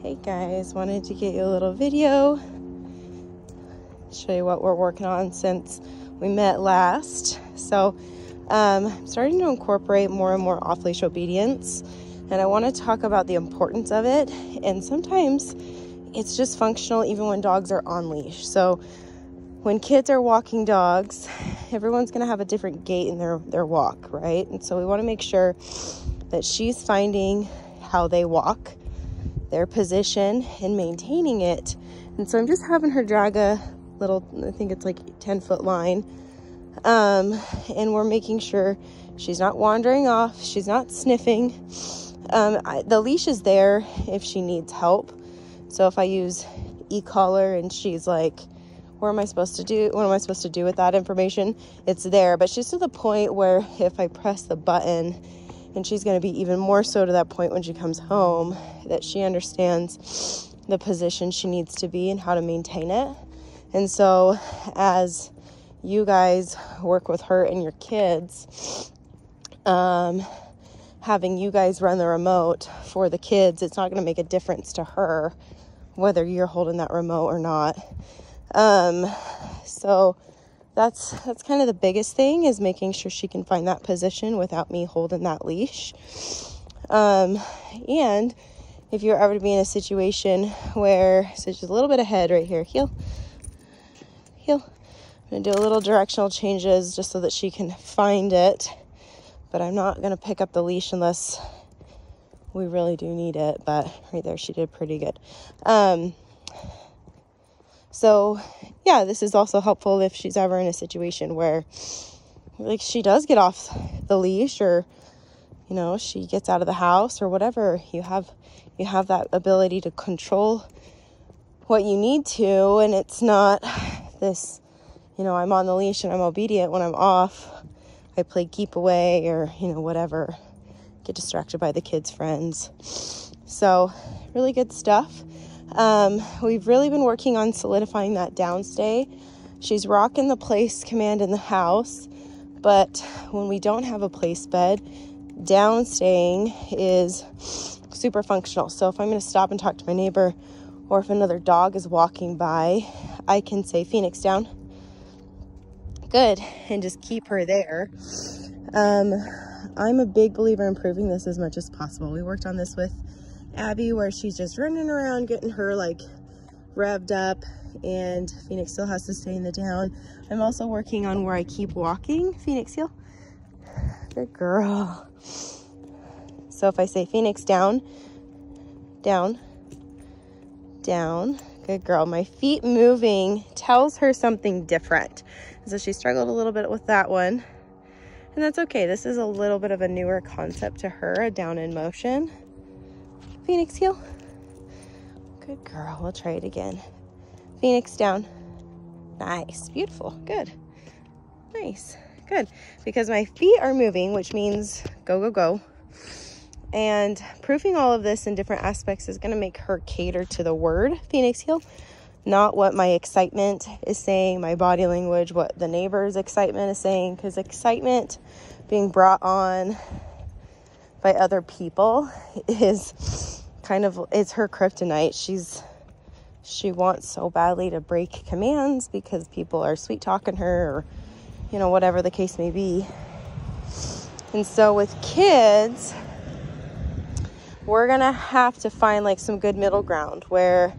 Hey guys, wanted to get you a little video, show you what we're working on since we met last. So I'm starting to incorporate more and more off-leash obedience, and I want to talk about the importance of it. And sometimes it's just functional even when dogs are on leash. So when kids are walking dogs, everyone's going to have a different gait in their walk, right? And so we want to make sure that she's finding how they walk, their position, and maintaining it. And so I'm just having her drag a little, I think it's like 10-foot line. And we're making sure she's not wandering off, she's not sniffing. The leash is there if she needs help. So if I use e-collar and she's like, what am I supposed to do with that information? It's there, but she's to the point where if I press the button, and she's going to be even more so to that point when she comes home, that she understands the position she needs to be and how to maintain it. And so as you guys work with her and your kids, having you guys run the remote for the kids, it's not going to make a difference to her whether you're holding that remote or not. So that's kind of the biggest thing, is making sure she can find that position without me holding that leash. And if you're ever to be in a situation where, so just a little bit ahead right here, heel. I'm going to do a little directional changes just so that she can find it, but I'm not going to pick up the leash unless we really do need it. But right there, she did pretty good. So yeah, this is also helpful if she's ever in a situation where like she does get off the leash, or, you know, she gets out of the house or whatever. You have that ability to control what you need to, and it's not this, you know, I'm on the leash and I'm obedient. When I'm off, I play keep away or, you know, whatever, get distracted by the kids' friends. So really good stuff. We've really been working on solidifying that downstay. She's rocking the place command in the house, but when we don't have a place bed, downstaying is super functional. So if I'm going to stop and talk to my neighbor, or if another dog is walking by, I can say, Phoenix, down. Good. And just keep her there. I'm a big believer in improving this as much as possible. We worked on this with Abby, where she's just running around getting her like revved up, and Phoenix still has to stay in the down. I'm also working on where I keep walking. Phoenix, heel. Good girl. So if I say Phoenix, down, down, down. Good girl. My feet moving tells her something different. So she struggled a little bit with that one, and that's okay. This is a little bit of a newer concept to her, a down in motion. Phoenix, heel. Good girl. We'll try it again. Phoenix, down. Nice. Beautiful. Good. Nice. Good. Because my feet are moving, which means go, go, go. And proofing all of this in different aspects is going to make her cater to the word Phoenix, heel, not what my excitement is saying, my body language, what the neighbor's excitement is saying, because excitement being brought on by other people is kind of, it's her kryptonite. She wants so badly to break commands because people are sweet talking her, or, you know, whatever the case may be. And so with kids, we're gonna have to find like some good middle ground where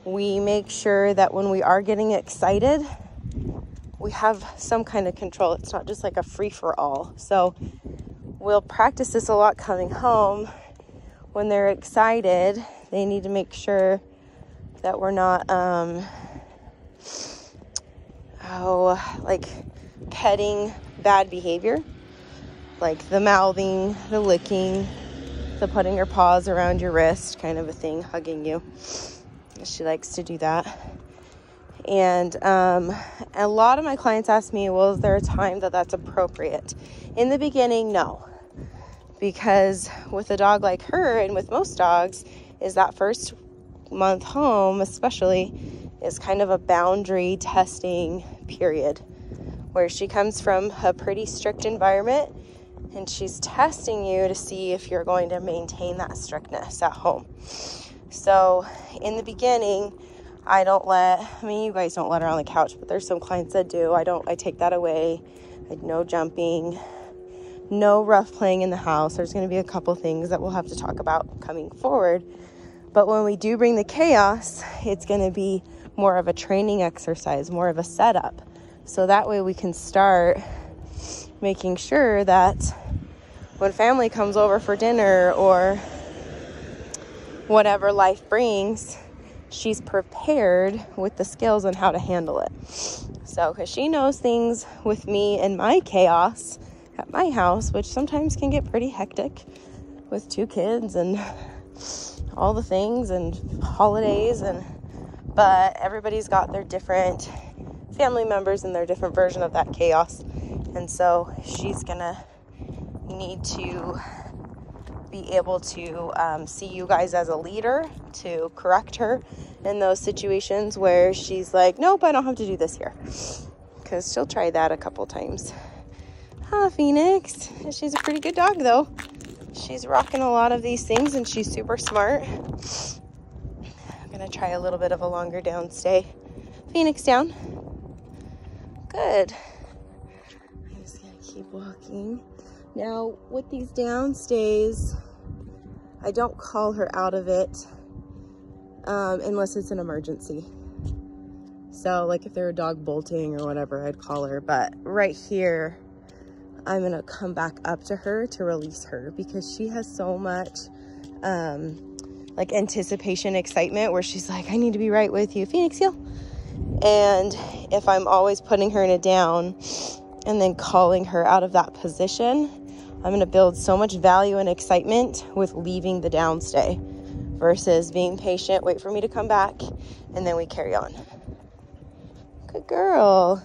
we make sure that when we are getting excited, we have some kind of control. It's not just like a free-for-all. So we'll practice this a lot coming home. When they're excited, they need to make sure that we're not, like petting bad behavior, like the mouthing, the licking, the putting her paws around your wrist kind of a thing, hugging you. She likes to do that. And a lot of my clients ask me, well, is there a time that that's appropriate? In the beginning, no. Because with a dog like her, and with most dogs, is that first month home especially is kind of a boundary testing period, where she comes from a pretty strict environment and she's testing you to see if you're going to maintain that strictness at home. So in the beginning, you guys don't let her on the couch, but there's some clients that do. I take that away. No jumping, no rough playing in the house. There's going to be a couple things that we'll have to talk about coming forward. But when we do bring the chaos, it's going to be more of a training exercise, more of a setup. So that way we can start making sure that when family comes over for dinner or whatever life brings, she's prepared with the skills on how to handle it. So, because she knows things with me and my chaos at my house, which sometimes can get pretty hectic with 2 kids and all the things and holidays, but everybody's got their different family members and their different version of that chaos. And so she's gonna need to be able to see you guys as a leader to correct her in those situations where she's like, nope, I don't have to do this here, because she'll try that a couple times. Phoenix, she's a pretty good dog though. She's rocking a lot of these things and she's super smart. I'm gonna try a little bit of a longer down stay. Phoenix, down. Good. I'm just gonna keep walking. Now with these down stays, I don't call her out of it unless it's an emergency. So like if they're a dog bolting or whatever, I'd call her. But right here, I'm gonna come back up to her to release her, because she has so much like anticipation, excitement, where she's like, I need to be right with you, Phoenix, heel. And if I'm always putting her in a down and then calling her out of that position, I'm gonna build so much value and excitement with leaving the down stay versus being patient, wait for me to come back, and then we carry on. Good girl.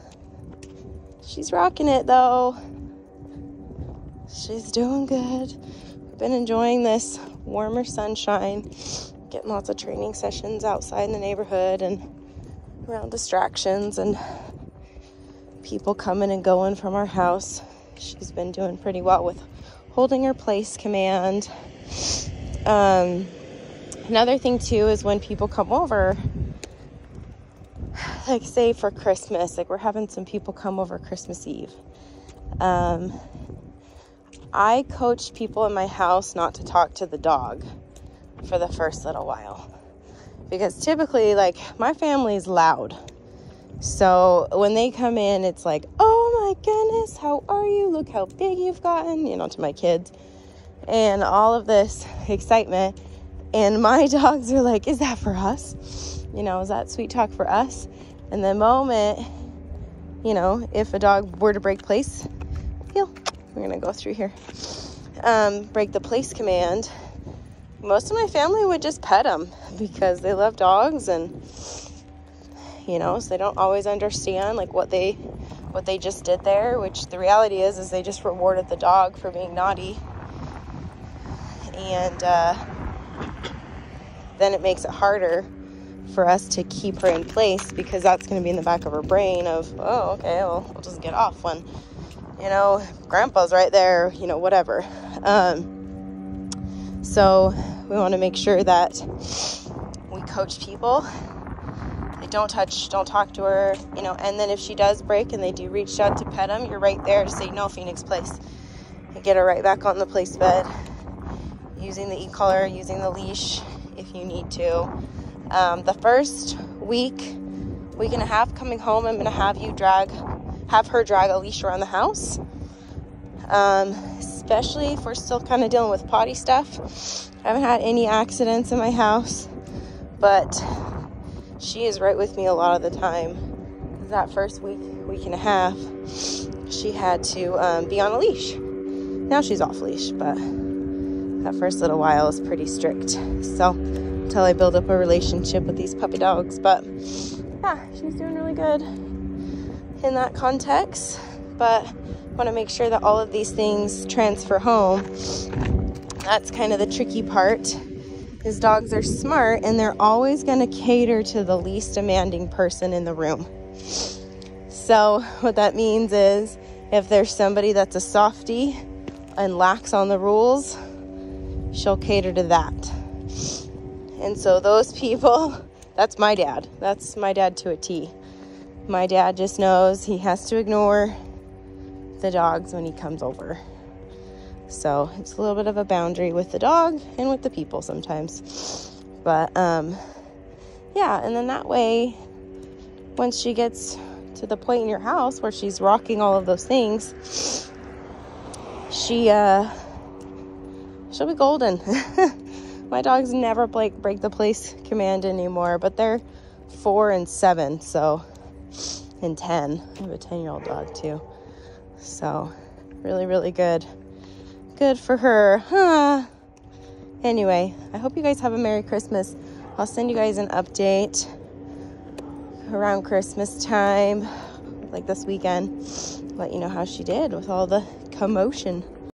She's rocking it though. She's doing good. We've been enjoying this warmer sunshine, getting lots of training sessions outside in the neighborhood and around distractions and people coming and going from our house. She's been doing pretty well with holding her place command. Another thing too is when people come over, like say for Christmas, like we're having some people come over Christmas Eve. I coach people in my house not to talk to the dog for the first little while, because typically like my family's loud. So when they come in, it's like, oh my goodness, how are you? Look how big you've gotten, to my kids, and all of this excitement. And my dogs are like, is that for us? Is that sweet talk for us? And the moment, if a dog were to break place, heel, we're going to go through here, break the place command, most of my family would just pet them because they love dogs, and so they don't always understand like what they just did there, which the reality is they just rewarded the dog for being naughty. And then it makes it harder for us to keep her in place, because that's going to be in the back of her brain of, oh, okay, well, we'll just get off when, grandpa's right there, whatever. So we want to make sure that we coach people. They don't talk to her, and then if she does break and they do reach out to pet them, you're right there to say, no, Phoenix, place. You get her right back on the place bed, using the e-collar, using the leash if you need to. The first week and a half coming home, I'm going to have her drag a leash around the house, especially if we're still kind of dealing with potty stuff. I haven't had any accidents in my house, but she is right with me a lot of the time. That first week and a half, she had to be on a leash. Now she's off leash, but that first little while is pretty strict. So until I build up a relationship with these puppy dogs. But yeah, she's doing really good in that context. But I want to make sure that all of these things transfer home. That's kind of the tricky part, is dogs are smart and they're always going to cater to the least demanding person in the room. So what that means is if there's somebody that's a softie and lax on the rules, she'll cater to that. And so those people, that's my dad. That's my dad to a T. My dad just knows he has to ignore the dogs when he comes over. So it's a little bit of a boundary with the dog and with the people sometimes. But yeah, and then that way, once she gets to the point in your house where she's rocking all of those things, she'll be golden. My dogs never break the place command anymore, but they're 4 and 7, so, and 10. I have a 10-year-old dog too. So really, really good. Good for her. Huh. Anyway, I hope you guys have a Merry Christmas. I'll send you guys an update around Christmas time, like this weekend. Let you know how she did with all the commotion.